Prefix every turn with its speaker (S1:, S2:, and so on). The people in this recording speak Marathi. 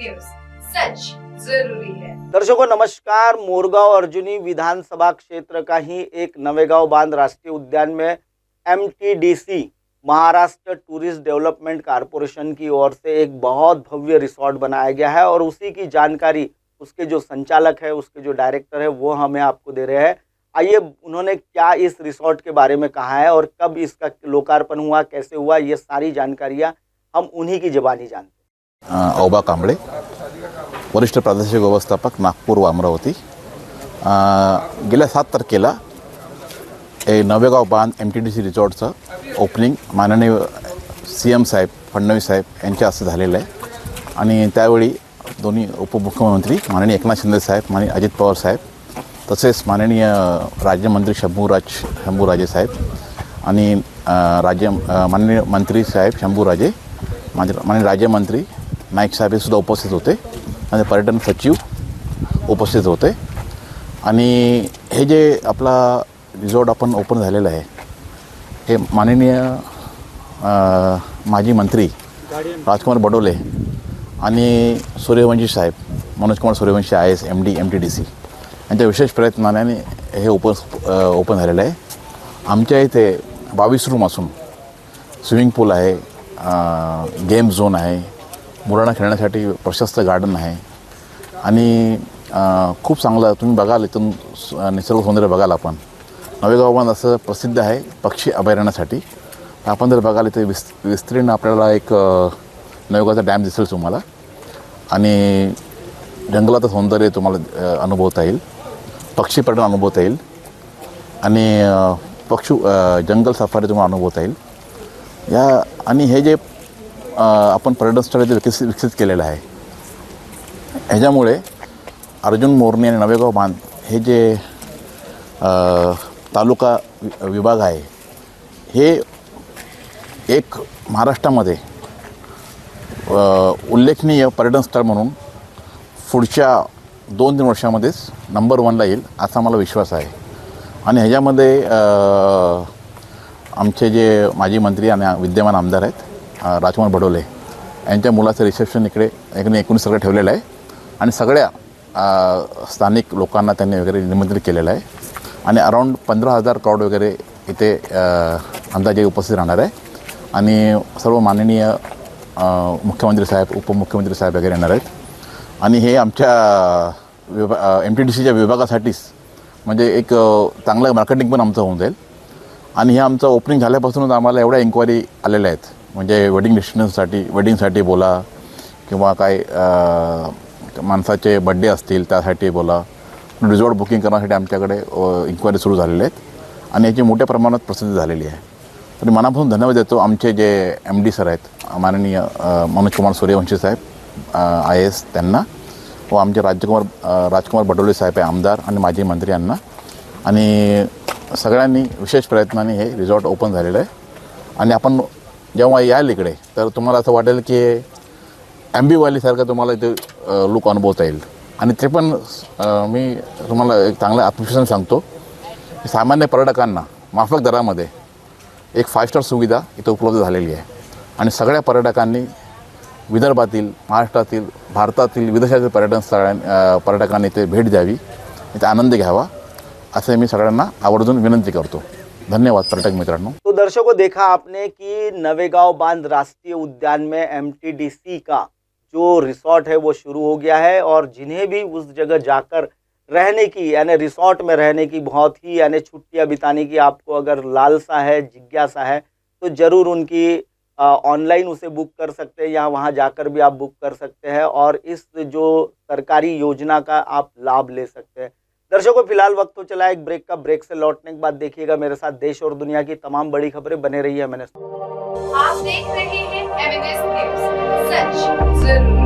S1: न्यूज, सच जरूरी है।
S2: दर्शकों नमस्कार। मोरगांव अर्जुनी विधानसभा क्षेत्र का ही एक नवेगांव बांध राष्ट्रीय उद्यान में MTDC Maharashtra tourist development corporation की ओर से एक बहुत भव्य रिसोर्ट बनाया गया है और उसी की जानकारी उसके जो संचालक है, उसके जो डायरेक्टर है, वो हमें आपको दे रहे हैं। आइए उन्होंने क्या इस रिसोर्ट के बारे में कहा है और कब इसका लोकार्पण हुआ, कैसे हुआ, ये सारी जानकारियाँ हम उन्हीं की ज़बानी जानते हैं।
S3: औबा कांबळे, वरिष्ठ प्रादेशिक व्यवस्थापक, नागपूर व अमरावती। गेल्या 7 तारखेला नवेगाव बांध MTDC रिसॉर्टचं ओपनिंग माननीय CM साहेब, फडणवीस साहेब यांच्या हस्ते झालेलं आहे आणि त्यावेळी दोन्ही उपमुख्यमंत्री माननीय एकनाथ शिंदे साहेब, माननीय अजित पवार साहेब, तसेच माननीय राज्यमंत्री शंभूराजे साहेब आणि माननीय मंत्री साहेब शंभूराजे, माननीय राज्यमंत्री नाईक साहेब हे सुद्धा उपस्थित होते आणि पर्यटन सचिव उपस्थित होते। आणि हे जे आपला रिसॉर्ट आपण ओपन झालेलं आहे हे माननीय माजी मंत्री राजकुमार बडोले आणि सूर्यवंशी साहेब, Manoj Kumar Suryavanshi IAS MD MTDC यांच्या विशेष प्रयत्नाने हे ओपन झालेलं आहे। आमच्या इथे 22 रूम असून स्विमिंग पूल आहे, गेम झोन आहे, मुलांना खेळण्यासाठी प्रशस्त गार्डन आहे आणि खूप चांगलं तुम्ही बघाल, इथून निसर्ग सौंदर्य बघाल। आपण नवेगाव बांध असं प्रसिद्ध आहे पक्षी अभयारण्यासाठी। आपण जर बघाल इथे विस्तीर्ण आपल्याला एक नवेगावचा डॅम दिसेल तुम्हाला आणि जंगलाचं सौंदर्य तुम्हाला अनुभवता येईल, पक्षी पर्यटन अनुभवता येईल आणि जंगल सफारी तुम्हाला अनुभवता येईल। या आणि हे जे आपण पर्यटन स्थळ जे विकसित केलेलं आहे ह्याच्यामुळे अर्जुन मोरणी आणि नवेगाव बांध हे जे तालुका विभाग आहे हे एक महाराष्ट्रामध्ये उल्लेखनीय पर्यटन स्थळ म्हणून पुढच्या 2-3 वर्षामध्येच नंबर 1ला येईल असा मला विश्वास आहे। आणि ह्याच्यामध्ये आमचे जे माजी मंत्री आणि विद्यमान आमदार आहेत राजकुमार बडोले यांच्या मुलाचं रिसेप्शन इकडे 19 सगळं ठेवलेलं आहे आणि सगळ्या स्थानिक लोकांना त्यांनी वगैरे निमंत्रित केलेलं आहे आणि अराऊंड 15,000 क्राऊड वगैरे इथे अंदाजे उपस्थित राहणार आहे आणि सर्व माननीय मुख्यमंत्री साहेब, उपमुख्यमंत्री साहेब वगैरे येणार आहेत आणि हे आमच्या MTDCच्या विभागासाठीच म्हणजे एक चांगलं मार्केटिंग पण आमचं होऊन जाईल। आणि हे आमचं ओपनिंग झाल्यापासूनच आम्हाला एवढ्या इन्क्वायरी आलेल्या आहेत, म्हणजे वेडिंग डेस्टिनेशनसाठी, वेडिंगसाठी बोला किंवा काय माणसाचे बड्डे असतील त्यासाठी बोला, रिसॉर्ट बुकिंग करण्यासाठी आमच्याकडे इन्क्वायरी सुरू झालेल्या आहेत आणि याची मोठ्या प्रमाणात प्रसिद्धी झालेली आहे। तर मनापासून धन्यवाद देतो आमचे जे MD सर आहेत, माननीय मनोज कुमार सूर्यवंशी साहेब IAS त्यांना व आमचे राजकुमार बडोले साहेब आहे आमदार आणि माजी मंत्री यांना। आणि सगळ्यांनी विशेष प्रयत्नाने हे रिसॉर्ट ओपन झालेलं आहे आणि आपण जेव्हा याल इकडे तर तुम्हाला असं वाटेल की AMBI तुम्हाला इथे लुक अनुभवता येईल। आणि ते पण मी तुम्हाला एक चांगलं आत्मविश्वासाने सांगतो की सामान्य पर्यटकांना माफक दरामध्ये एक 5 स्टार सुविधा इथं उपलब्ध झालेली आहे आणि सगळ्या पर्यटकांनी विदर्भातील, महाराष्ट्रातील, भारतातील, विदेशातील पर्यटकांनी इथे भेट द्यावी, इथे आनंद घ्यावा असं मी सगळ्यांना आवर्जून विनंती करतो। धन्यवाद पर्यटक मित्रांनो।
S2: तो दर्शकों देखा आपने कि नवेगांव बांध राष्ट्रीय उद्यान में MTDC का जो रिसोर्ट है वो शुरू हो गया है और जिन्हें भी उस जगह जाकर रहने की यानी रिसोर्ट में रहने की बहुत ही यानी छुट्टियां बिताने की आपको अगर लालसा है, जिज्ञासा है तो ज़रूर उनकी ऑनलाइन उसे बुक कर सकते हैं या वहां जाकर भी आप बुक कर सकते हैं और इस जो सरकारी योजना का आप लाभ ले सकते हैं। दर्शकों फिलहाल वक्त तो चला एक ब्रेक का। ब्रेक से लौटने के बाद देखिएगा मेरे साथ देश और दुनिया की तमाम बड़ी खबरें। बने रही है।
S1: आप देख रहे हैं MNS न्यूज, सच जरूरी।